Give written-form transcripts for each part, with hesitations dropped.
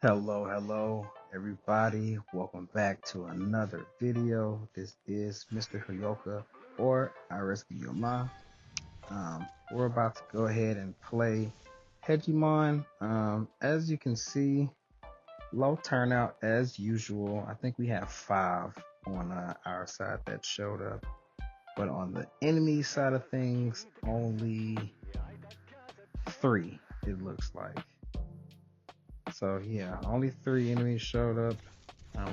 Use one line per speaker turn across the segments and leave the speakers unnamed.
Hello, everybody. Welcome back to another video. This is Mr.Heyoka, or I Rescue Your Mom. We're about to go ahead and play Hedgemon. As you can see, low turnout as usual. I think we have 5 on our side that showed up, but on the enemy side of things, only 3. It looks like. So yeah, only 3 enemies showed up.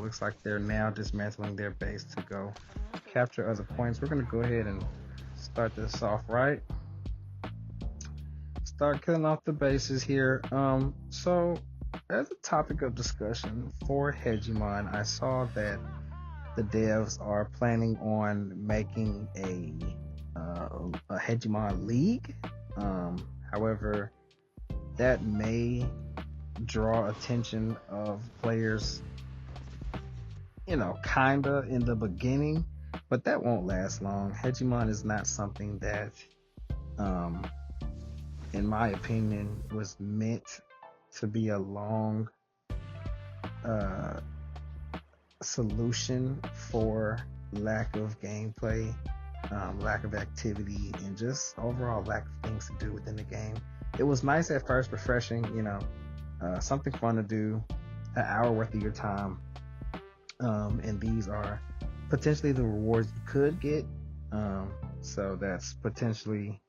Looks like they're now dismantling their base to go capture other points. We're gonna go ahead and start this off right. Start killing off the bases here. So as a topic of discussion for Hedgemon, I saw that the devs are planning on making a Hedgemon league. However, that may draw attention of players, kinda in the beginning, but that won't last long. Hedgemon is not something that, um, in my opinion, was meant to be a long uh, solution for lack of gameplay, lack of activity, and just overall lack of things to do within the game. It was nice at first, refreshing, something fun to do, an hour worth of your time. And these are potentially the rewards you could get. So that's potentially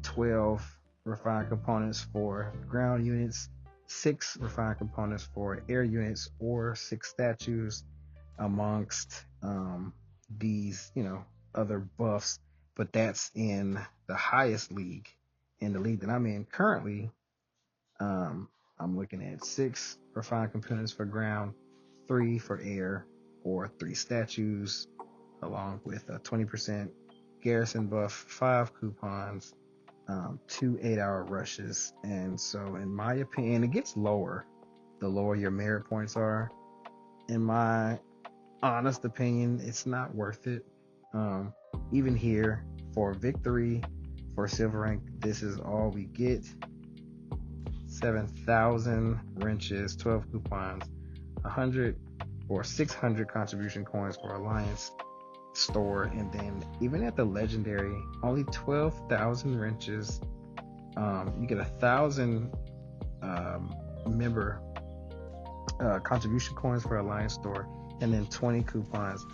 12 refined components for ground units, 6 refined components for air units, or 6 statues amongst these other buffs. But that's in the highest league. In the league that I'm in currently, I'm looking at 6 refined components for ground, 3 for air, or 3 statues, along with a 20% garrison buff, 5 coupons, 2 8-hour rushes. And so, in my opinion, it gets lower the lower your merit points are. In my honest opinion, it's not worth it. Even here, for victory, for silver rank, this is all we get. 7,000 wrenches, 12 coupons, 100 or 600 contribution coins for Alliance store, and then even at the legendary, only 12,000 wrenches. You get 1,000 member contribution coins for Alliance store, and then 20 coupons.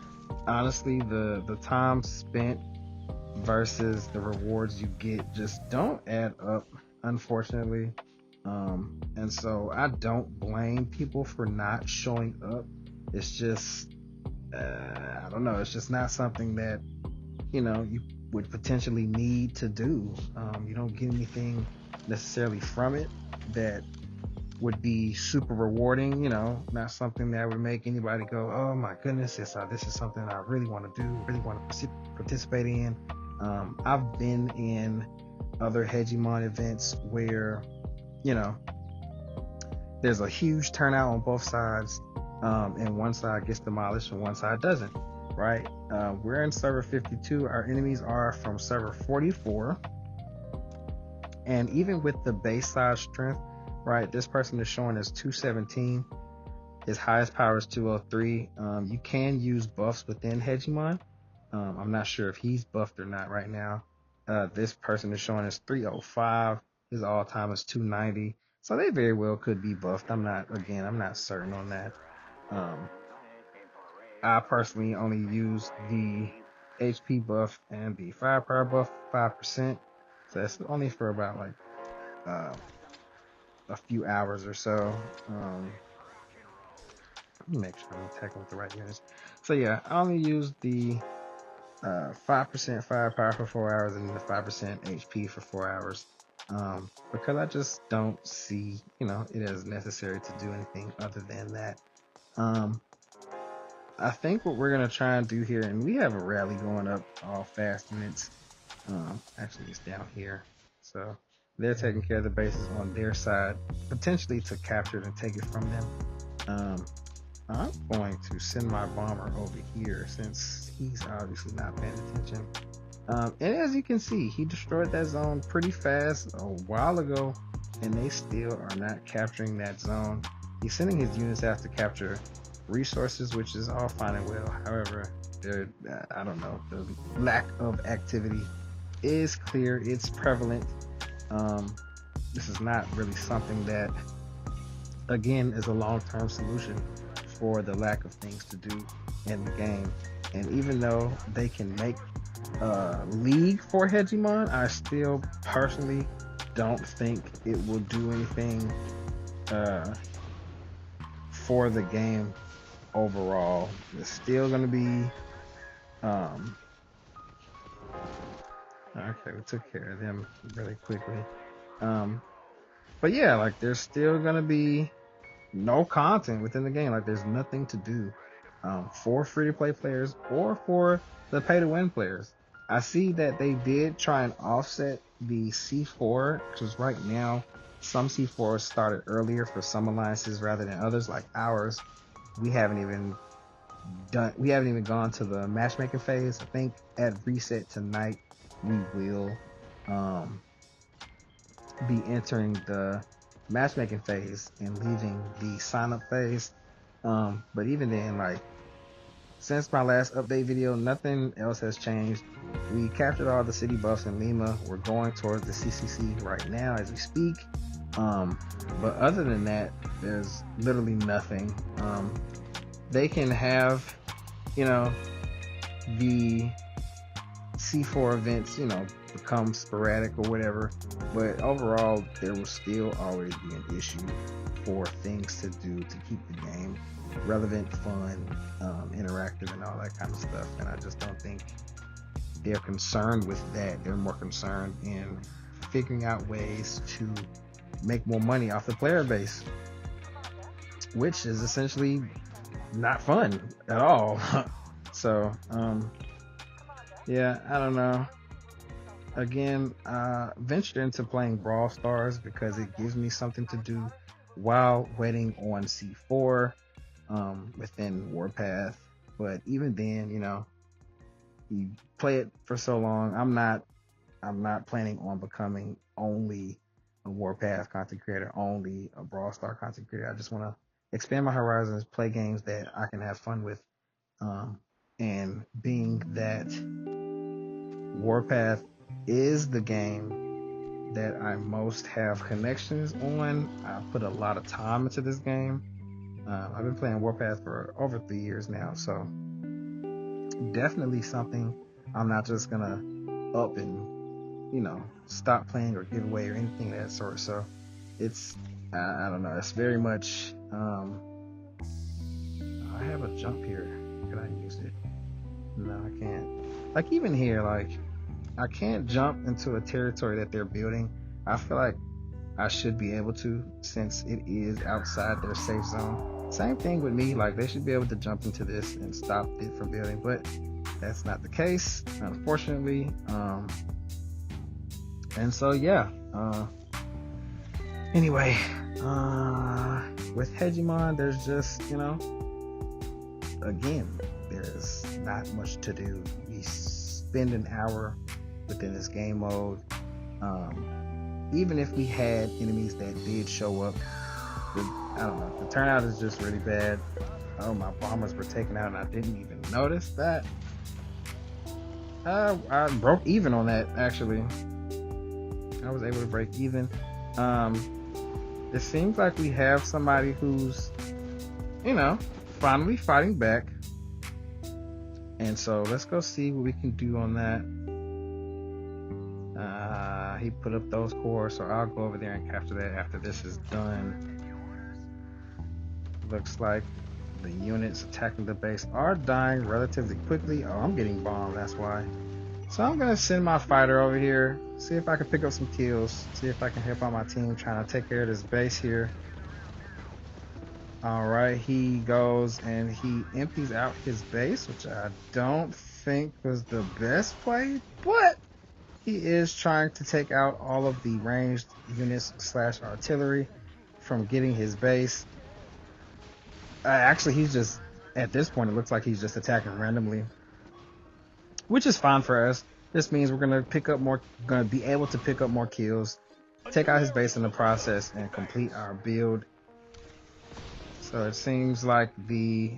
Honestly, the time spent versus the rewards you get just don't add up, unfortunately. And so I don't blame people for not showing up. It's just, I don't know, it's just not something that, you would potentially need to do. You don't get anything necessarily from it that would be super rewarding, not something that would make anybody go, oh my goodness, this is something I really want to do, really want to participate in. I've been in other Hedgemon events where, there's a huge turnout on both sides, and one side gets demolished and one side doesn't, right? We're in server 52. Our enemies are from server 44. And even with the base size strength, right, this person is showing as 217. His highest power is 203. You can use buffs within Hedgemon. I'm not sure if he's buffed or not right now. This person is showing as 305. His all-time is 290. So they very well could be buffed. I'm not certain on that. I personally only use the HP buff and the firepower buff 5%. So that's only for about like a few hours or so. Let me make sure I'm attacking with the right units. So yeah, I only use the 5% firepower for 4 hours and the 5% HP for 4 hours. Because I just don't see, it as necessary to do anything other than that. I think what we're gonna try and do here, and we have a rally going up, all fast units. Actually, it's down here, so they're taking care of the bases on their side, potentially to capture it and take it from them. I'm going to send my bomber over here since he's obviously not paying attention. And as you can see, he destroyed that zone pretty fast a while ago. and they still are not capturing that zone. He's sending his units out to capture resources, which is all fine and well. However, I don't know, the lack of activity is clear. It's prevalent. This is not really something that, again, is a long-term solution for the lack of things to do in the game. And even though they can make a league for Hedgemon, I still personally don't think it will do anything for the game overall. It's still going to be okay, we took care of them really quickly. But yeah, like there's still going to be no content within the game. Like there's nothing to do for free to play players or for the pay to win players. I see that they did try and offset the C4, because right now some C4s started earlier for some alliances rather than others, like ours. We haven't even gone to the matchmaking phase. I think at reset tonight we will be entering the matchmaking phase and leaving the sign up phase. But even then, like, since my last update video, nothing else has changed. We captured all the city buffs in Lima. We're going towards the CCC right now as we speak. But other than that, there's literally nothing. They can have, the C4 events, become sporadic or whatever, but overall there will still always be an issue for things to do to keep the game relevant, fun, interactive, and all that kind of stuff. And I just don't think they're concerned with that. They're more concerned in figuring out ways to make more money off the player base, which is essentially not fun at all. So yeah, I don't know. Again, ventured into playing Brawl Stars because it gives me something to do while waiting on C4 within Warpath. But even then, you play it for so long. I'm not planning on becoming only a Warpath content creator, only a Brawl Star content creator. I just want to expand my horizons, play games that I can have fun with. And being that Warpath is the game that I most have connections on, I put a lot of time into this game. I've been playing Warpath for over 3 years now, so definitely something I'm not just gonna up and stop playing or give away or anything of that sort. So it's I don't know, it's very much I have a jump here. Can I use it? No, I can't. Like even here, like I can't jump into a territory that they're building. I feel like I should be able to, since it is outside their safe zone. Same thing with me, like they should be able to jump into this and stop it from building, but that's not the case, unfortunately. And so yeah, anyway, with Hedgemon, there's just, again, there's not much to do. You spend an hour within this game mode. Even if we had enemies that did show up, I don't know, the turnout is just really bad. Oh, my bombers were taken out and I didn't even notice that. I broke even on that, actually. I was able to break even. It seems like we have somebody who's, finally fighting back. And so let's go see what we can do on that. He put up those cores, so I'll go over there and capture that after this is done. Looks like the units attacking the base are dying relatively quickly. Oh, I'm getting bombed, that's why. So I'm gonna send my fighter over here, see if I can pick up some kills, see if I can help out my team trying to take care of this base here. Alright, he goes and he empties out his base, which I don't think was the best play, but he is trying to take out all of the ranged units / artillery from getting his base. Actually, he's just, at this point, it looks like he's just attacking randomly, which is fine for us. This means we're gonna be able to pick up more kills take out his base in the process and complete our build. So it seems like the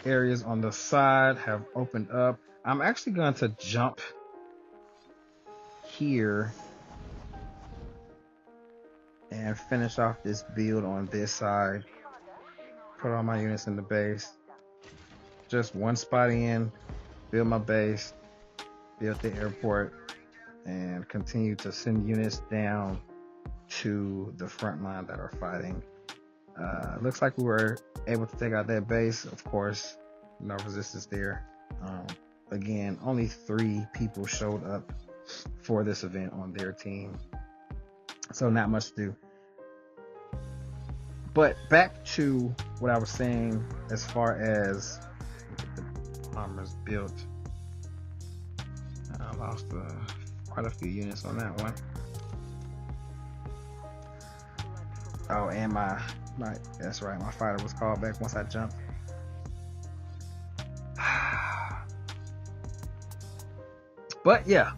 areas on the side have opened up. I'm actually going to jump here and finish off this build on this side. Put all my units in the base. Just one spot in, build my base, build the airport, and continue to send units down to the front line that are fighting. Looks like we were able to take out that base. Of course, no resistance there. Again, only 3 people showed up for this event on their team, so not much to do. But back to what I was saying as far as the armors built. I lost quite a few units on that one. Oh, and my that's right, my fighter was called back once I jumped. But yeah,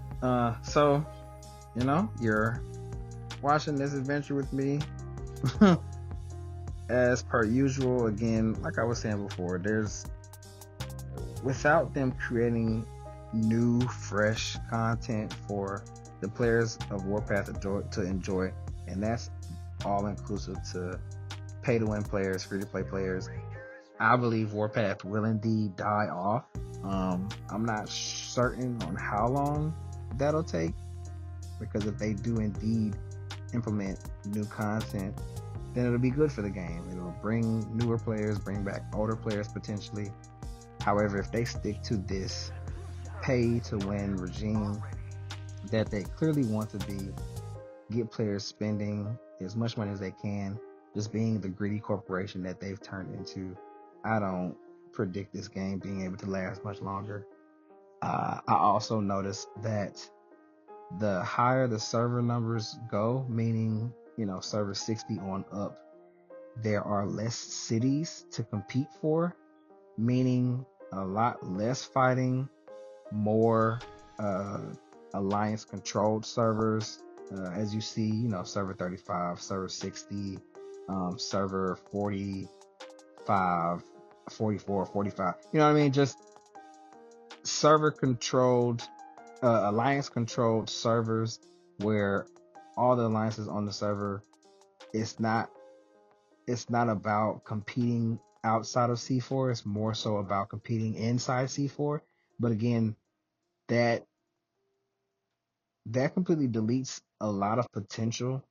so you're watching this adventure with me. As per usual, again, like I was saying before, without them creating new, fresh content for the players of Warpath to enjoy, and that's all inclusive to pay-to-win players, free-to-play players, I believe Warpath will indeed die off. I'm not certain on how long that'll take, because if they do indeed implement new content, then it'll be good for the game. It'll bring newer players, bring back older players potentially. However, if they stick to this pay-to-win regime that they clearly want to be, get players spending as much money as they can, just being the greedy corporation that they've turned into, I don't predict this game being able to last much longer. I also noticed that the higher the server numbers go, meaning server 60 on up, there are less cities to compete for, meaning a lot less fighting, more alliance controlled servers, as you see, server 35, server 60, server 45, 44, 45, you know what I mean? Just server controlled, alliance controlled servers where all the alliances on the server, it's not about competing outside of C4, it's more so about competing inside C4. But again, that completely deletes a lot of potential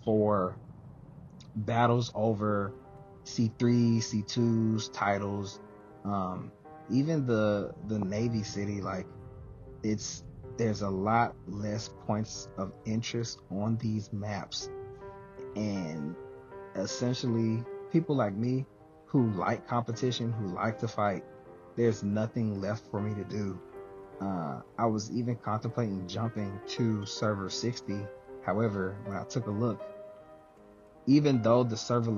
for battles over C3, C2s, titles, even the Navy City. Like, there's a lot less points of interest on these maps, and essentially people like me who like competition, who like to fight, there's nothing left for me to do. I was even contemplating jumping to server 60. However, when I took a look, even though the server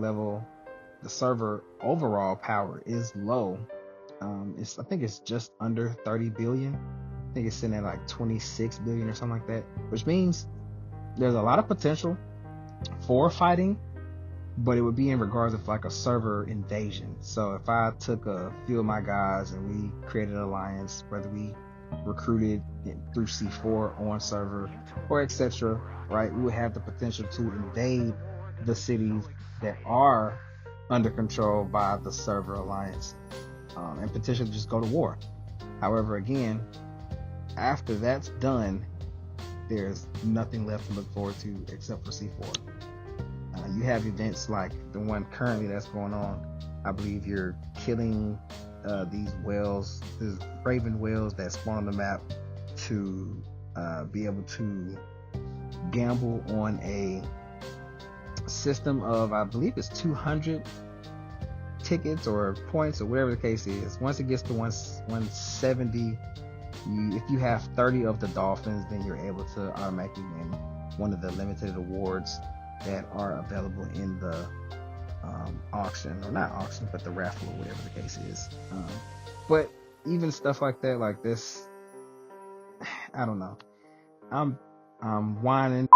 overall power is low, I think it's just under 30 billion. I think it's sitting at like 26 billion or something like that, which means there's a lot of potential for fighting, but it would be in regards of like a server invasion. So if I took a few of my guys and we created an alliance, whether we recruited through C4 on server or etc., right, we would have the potential to invade the cities that are under control by the server alliance, and potentially just go to war. However, again, after that's done, there's nothing left to look forward to except for C4. You have events like the one currently that's going on. I believe you're killing these whales, these raven whales that spawn on the map, to be able to gamble on a system of, I believe it's 200 tickets or points or whatever the case is. Once it gets to 170, if you have 30 of the dolphins, then you're able to automatically win one of the limited awards that are available in the auction, or not auction, but the raffle, or whatever the case is. But even stuff like that, like this, I don't know. I'm whining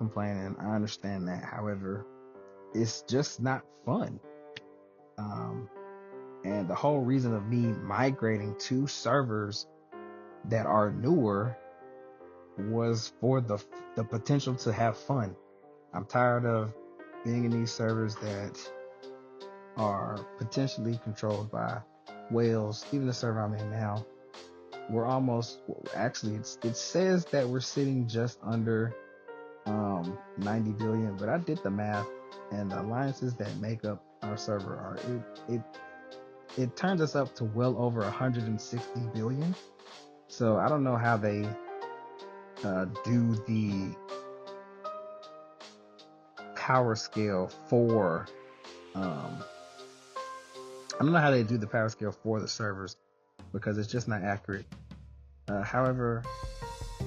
complaining. I understand that. However, it's just not fun. And the whole reason of me migrating to servers that are newer was for the potential to have fun. I'm tired of being in these servers that are potentially controlled by whales. Even the server I'm in now, we're almost, actually it says that we're sitting just under 90 billion, but I did the math, and the alliances that make up our server are, it turns us up to well over 160 billion. So I don't know how they do the power scale for I don't know how they do the power scale for the servers, because it's just not accurate. However,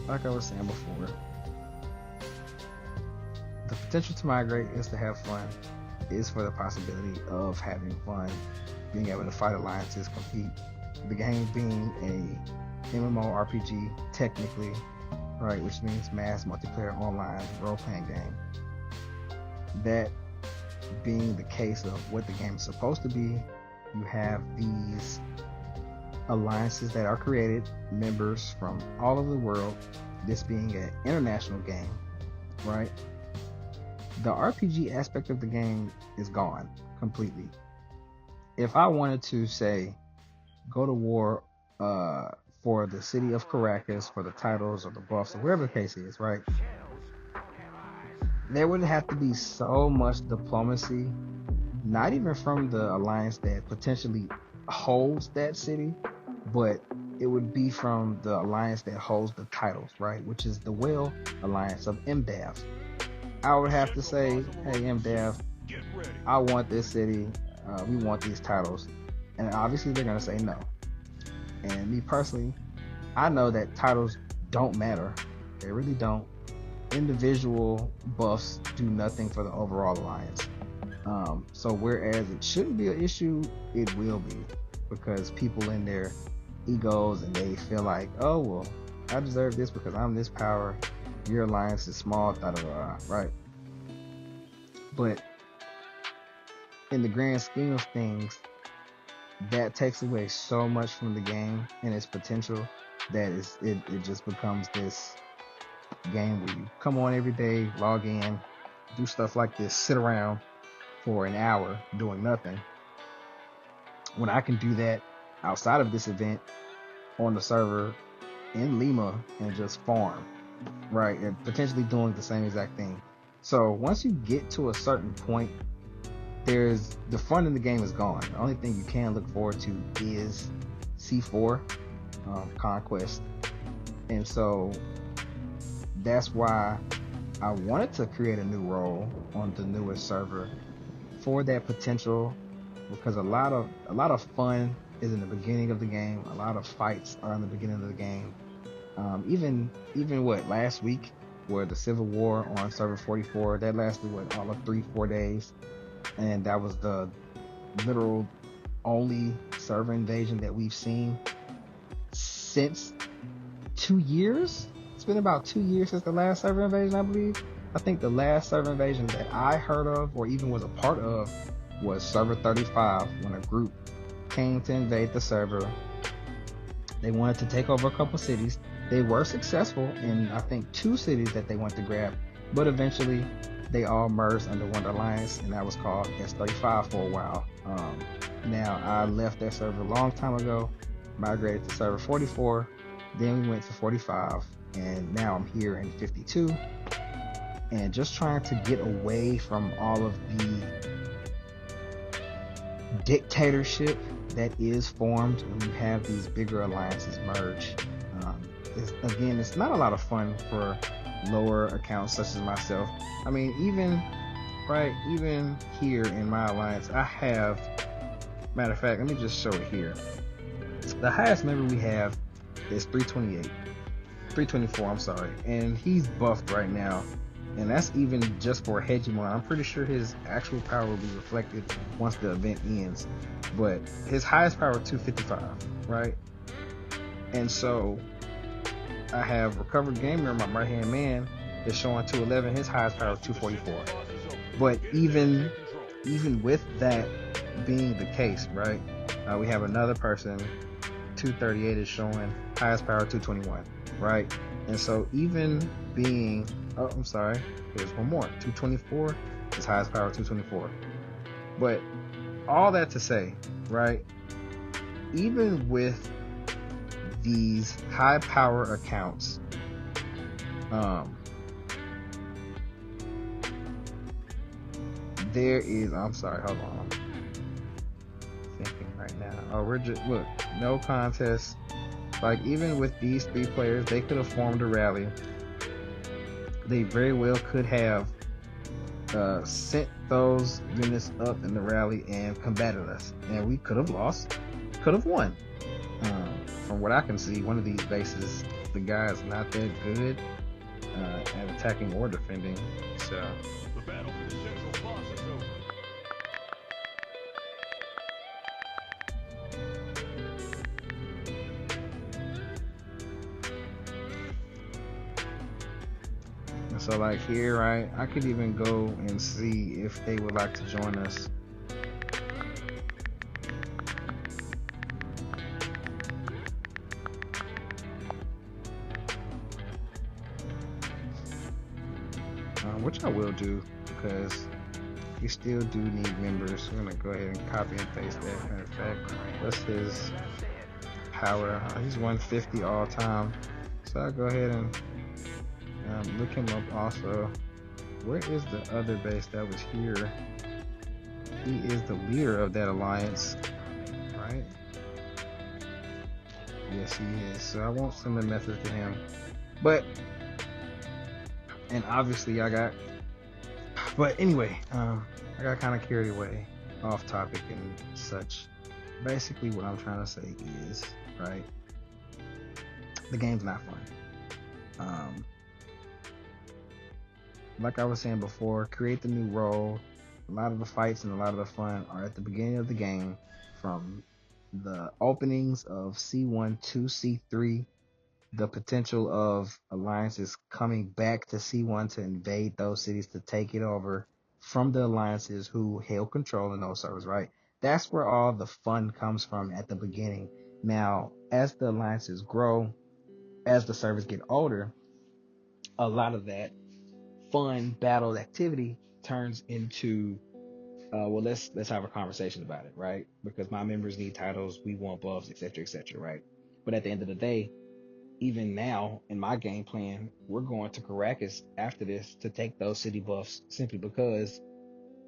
like I was saying before, the potential to migrate is to have fun, is for the possibility of having fun, being able to fight alliances, compete. The game being a MMORPG technically, right, which means mass multiplayer online role-playing game. That being the case of what the game is supposed to be, you have these alliances that are created, members from all over the world, this being an international game, right? The RPG aspect of the game is gone completely. If I wanted to, say, go to war for the city of Caracas, for the titles or the buffs or whatever the case is, right? There would have to be so much diplomacy, not even from the alliance that potentially holds that city, but it would be from the alliance that holds the titles, right? Which is the Whale Alliance of MDAV. I would have to say, hey, MDAV, I want this city, we want these titles. And obviously they're going to say no. And me personally, I know that titles don't matter. They really don't. Individual buffs do nothing for the overall alliance. So whereas it shouldn't be an issue, it will be, because people in their egos and they feel like, oh, well, I deserve this because I'm this power. Your alliance is small, right? But in the grand scheme of things, that takes away so much from the game and its potential that it just becomes this game where you come on every day, log in, do stuff like this, sit around for an hour doing nothing, when I can do that outside of this event on the server in Lima and just farm, right? And potentially doing the same exact thing. So once you get to a certain point, there's the fun in the game is gone. The only thing you can look forward to is C4 Conquest. And so that's why I wanted to create a new role on the newest server for that potential, because a lot of fun is in the beginning of the game. A lot of fights are in the beginning of the game. Even what, last week, where the Civil War on server 44, that lasted all of 3-4 days, and that was the literal only server invasion that we've seen since 2 years. It's been about 2 years since the last server invasion, I believe. I think the last server invasion that I heard of or even was a part of was server 35, when a group came to invade the server. They wanted to take over a couple cities. They were successful in, I think, 2 cities that they wanted to grab, but eventually they all merged under one alliance, and that was called S35 for a while. Now, I left that server a long time ago, migrated to server 44, then we went to 45, and now I'm here in 52, and just trying to get away from all of the dictatorship that is formed when you have these bigger alliances merge. It's not a lot of fun for lower accounts such as myself. I mean, even here in my alliance, I have, matter of fact, let me just show it here. The highest member we have is 324, I'm sorry, and he's buffed right now, and that's even just for Hedgemon. I'm pretty sure his actual power will be reflected once the event ends, but his highest power is 255, right? And so I have Recovered Gamer, my right hand man, is showing 211. His highest power is 244. But even with that being the case, right? We have another person, 238 is showing highest power 221, right? And so even being, oh, I'm sorry, there's one more, 224 is highest power 224. But all that to say, right? Even with these high power accounts, there is, I'm sorry, hold on, I'm thinking right now. Oh, we're just, look, no contest. Like, even with these three players, they could have formed a rally. They very well could have sent those units up in the rally and combated us, and we could have lost, could have won. From what I can see, one of these bases, the guy is not that good at attacking or defending. So the battle for the central boss is over. So like here, right, I could even go and see if they would like to join us. Which I will do, because we still do need members. I'm gonna go ahead and copy and paste that. In fact, what's his power? He's 150 all time. So I'll go ahead and look him up also. Where is the other base that was here? He is the leader of that alliance, right? Yes, he is. So I won't send a message to him. But, and obviously but anyway, I got kind of carried away, off topic and such. Basically what I'm trying to say is, right, the game's not fun. Like I was saying before, create the new role. A lot of the fights and a lot of the fun are at the beginning of the game, from the openings of C1 to C3, the potential of alliances coming back to C1 to invade those cities, to take it over from the alliances who held control in those servers, right? That's where all the fun comes from at the beginning. Now, as the alliances grow, as the servers get older, a lot of that fun battle activity turns into well, let's have a conversation about it, right? Because my members need titles, we want buffs, etc., right? But at the end of the day, even now in my game plan, we're going to Caracas after this to take those city buffs, simply because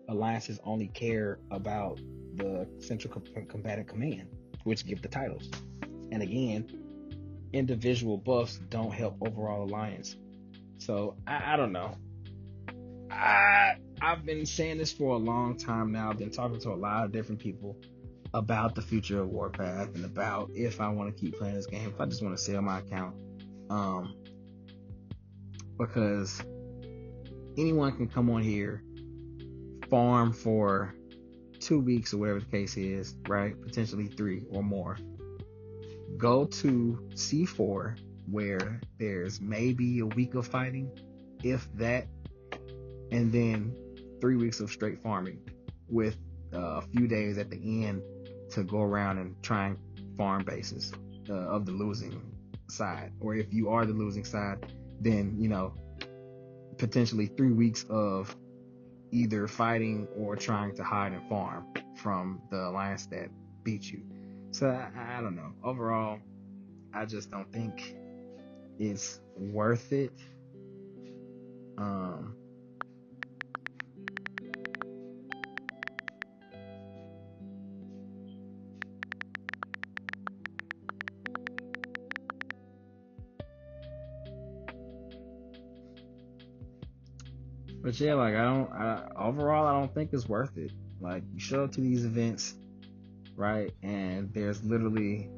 alliances only care about the central combatant command, which give the titles. And again, individual buffs don't help overall alliance. So I don't know. I've been saying this for a long time now. I've been talking to a lot of different people about the future of Warpath and about if I want to keep playing this game, if I just want to sell my account. Because anyone can come on here, farm for 2 weeks or whatever the case is, right? Potentially 3 or more. Go to C4 where there's maybe a week of fighting, if that, and then 3 weeks of straight farming with a few days at the end to go around and try and farm bases of the losing side. Or if you are the losing side, then, potentially 3 weeks of either fighting or trying to hide and farm from the alliance that beat you. So I don't know. Overall, I just don't think it's worth it. But yeah, like overall, I don't think it's worth it. Like, you show up to these events, right, and there's literally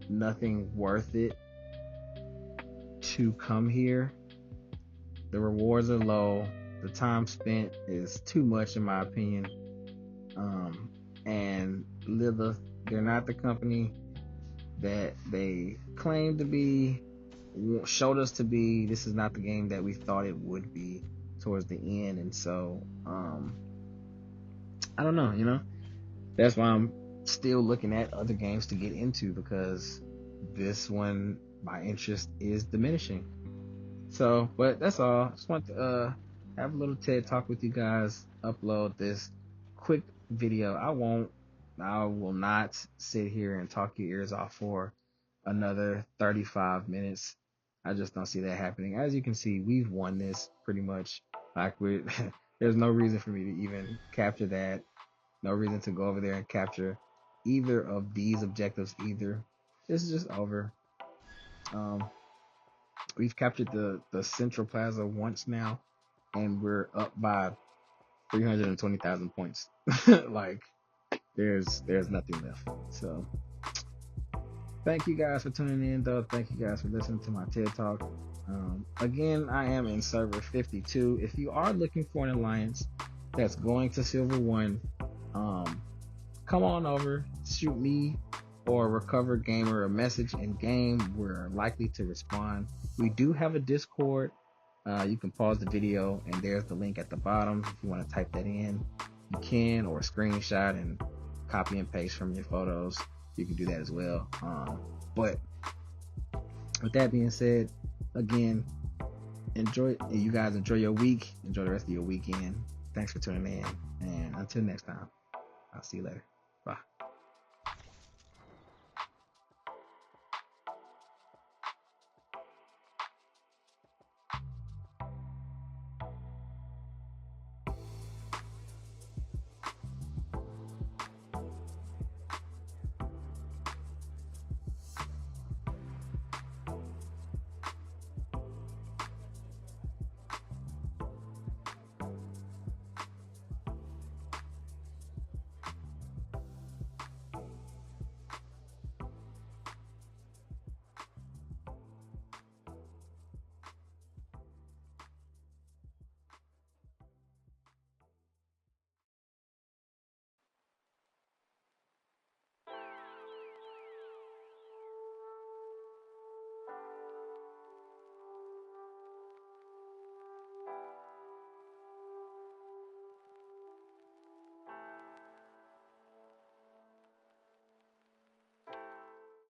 nothing worth it to come here. The rewards are low. The time spent is too much, in my opinion. And Lilith, they're not the company that they claim to be. showed us to be. This is not the game that we thought it would be towards the end, and so I don't know. That's why I'm still looking at other games to get into, because this one, my interest is diminishing. So, but that's all. I just want to have a little TED talk with you guys. Upload this quick video. I will not sit here and talk your ears off for another 35 minutes. I just don't see that happening. As you can see, we've won this pretty much. Like there's no reason for me to even capture that. No reason to go over there and capture either of these objectives either. This is just over. Um, we've captured the central plaza once now, and we're up by 320,000 points. Like there's nothing left. So thank you guys for tuning in, though. Thank you guys for listening to my TED Talk. Again, I am in server 52. If you are looking for an alliance that's going to Silver 1, come on over, shoot me or Recover Gamer a message in game. We're likely to respond. We do have a Discord. You can pause the video and there's the link at the bottom. If you want to type that in, you can, or screenshot and copy and paste from your photos. You can do that as well. But with that being said, again, you guys enjoy your week. Enjoy the rest of your weekend. Thanks for tuning in. And until next time, I'll see you later. Bye.